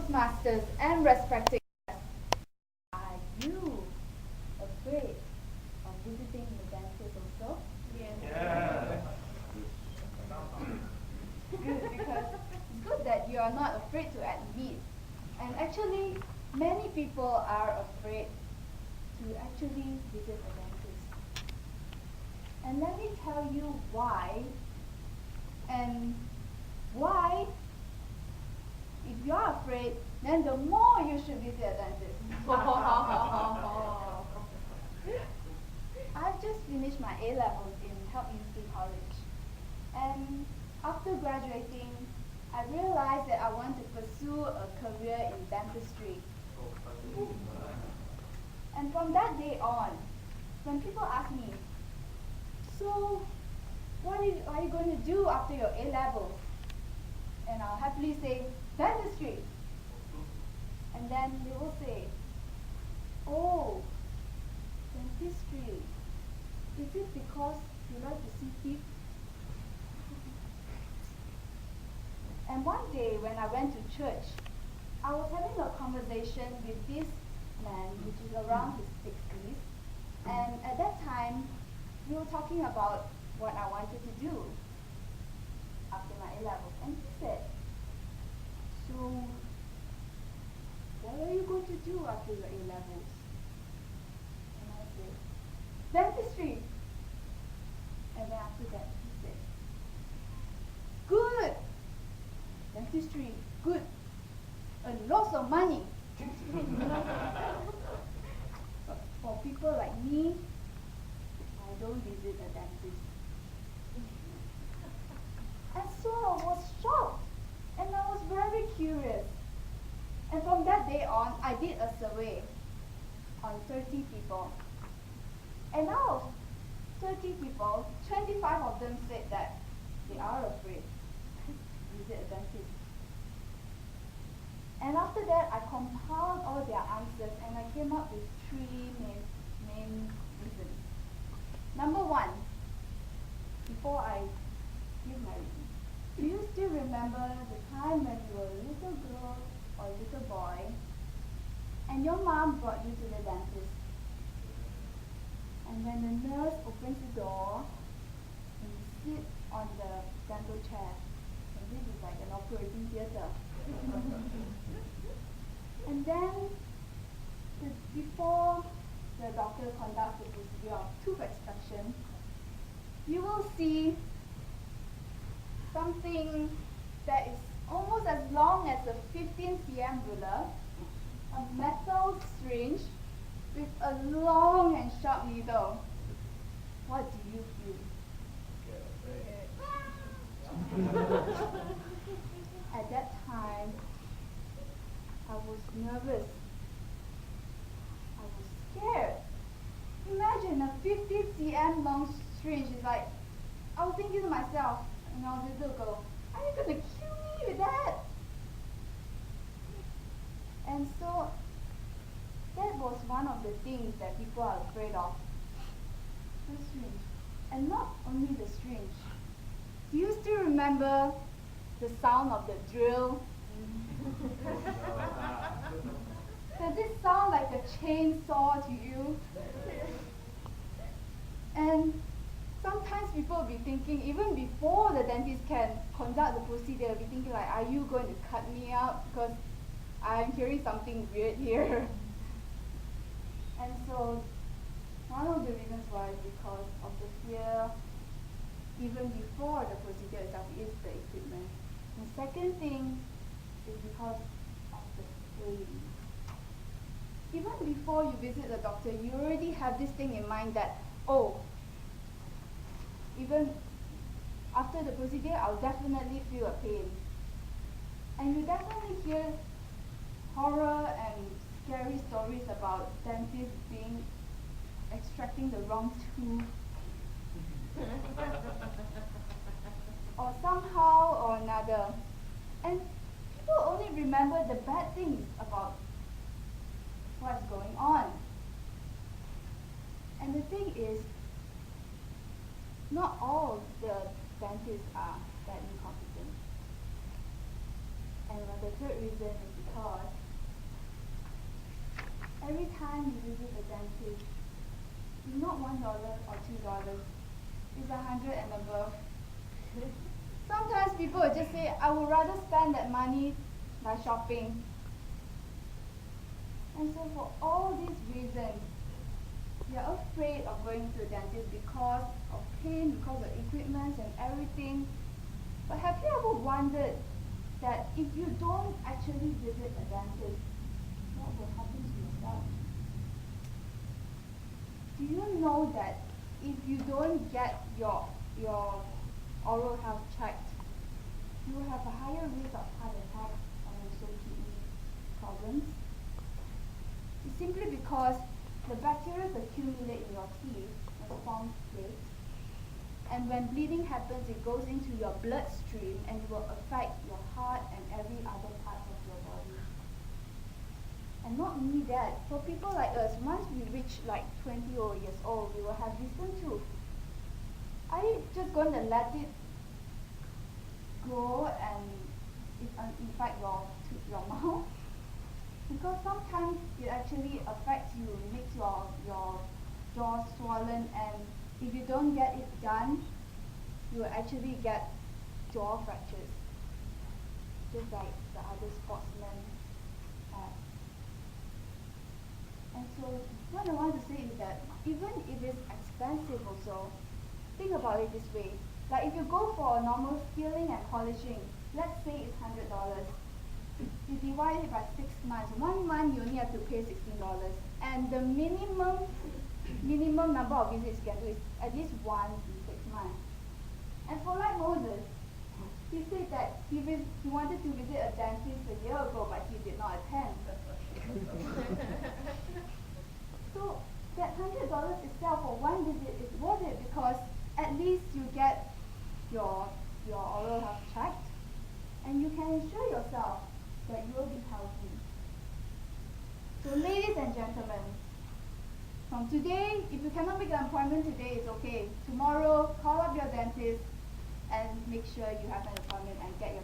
Toastmasters and respected guests, are you afraid of visiting the dentist also? Yeah. Good, because it's good that you are not afraid to admit. And actually, many people are afraid to actually visit a dentist. And let me tell you why. And why, if you are afraid, then the more you should visit a dentist. I've just finished my A-levels in Health University College. And after graduating, I realized that I want to pursue a career in dentistry. And from that day on, when people ask me, so what are you going to do after your A-levels? And I'll happily say, dentistry. And then they will say, oh, dentistry. Is it because you like to see teeth? And one day when I went to church, I was having a conversation with this man, which is around his 60s. And at that time, we were talking about what I wanted to do after my A-levels. And he said, so, what are you going to do after your A-levels? And I said, dentistry. And then after that, he said, good. Dentistry, good. And lots of money. But for people like me, I don't visit a dentist. And so I was shocked. And I was very curious. And from that day on, I did a survey on 30 people. And out of 30 people, 25 of them said that they are afraid to visit a dentist. And after that, I compiled all their answers and I came up with three main reasons. Number one, before I give my reason, do you still remember the time when you were a little girl or a little boy and your mom brought you to the dentist? And when the nurse opens the door and you sit on the dental chair, and this is like an operating theater. And then before the doctor conducts the procedure of tooth extraction, you will see something that is almost as long as a 15 cm ruler, a metal syringe with a long and sharp needle. What do you feel? At that time, I was nervous. I was scared. Imagine a 15 cm long syringe. It's like, I was thinking to myself, when I was a little girl, are you going to kill me with that? And so, that was one of the things that people are afraid of. The syringe. And not only the syringe. Do you still remember the sound of the drill? Does it sound like a chainsaw to you? And sometimes people will be thinking, even before the dentist can conduct the procedure, they'll be thinking like, are you going to cut me out? Because I'm hearing something weird here. And so, one of the reasons why is because of the fear, even before the procedure itself, is the equipment. The second thing is because of the pain. Even before you visit the doctor, you already have this thing in mind that, oh, even after the procedure, I'll definitely feel a pain. And you definitely hear horror and scary stories about dentists extracting the wrong tooth. Or somehow or another. And people only remember the bad things about what's going on. And the thing is, not all the dentists are that incompetent. And the third reason is because every time you visit the dentist, it's not $1 or $2, it's 100 and above. Sometimes people will just say, I would rather spend that money by shopping. And so for all these reasons, you're afraid of going to a dentist because of pain, because of equipment and everything. But have you ever wondered that if you don't actually visit a dentist, what will happen to yourself? Do you know that if you don't get your oral health checked, you will have a higher risk of heart attack and also kidney problems? It's simply because the bacteria accumulate in your teeth and form plaques. And when bleeding happens, it goes into your bloodstream and it will affect your heart and every other part of your body. And not only that, for people like us, once we reach like 20 years old, we will have wisdom tooth. Are you just going to let it grow and infect your mouth? Because sometimes it actually affects you, it makes your jaw swollen, and if you don't get it done, you will actually get jaw fractures, just like the other sportsmen have. And so what I want to say is that even if it's expensive also, think about it this way. Like if you go for a normal scaling and polishing, let's say it's $100. You divide it by 6 months. 1 month you only have to pay $16. And the minimum number of visits you can do is at least once in 6 months. And for like Moses, he said that he wanted to visit a dentist a year ago, but he did not attend. So that $100 itself for one visit is worth it because at least you get your oral health checked, and you can ensure yourself that you will be healthy. So ladies and gentlemen, from today, if you cannot make an appointment today, it's okay. Tomorrow, call up your dentist and make sure you have an appointment and get your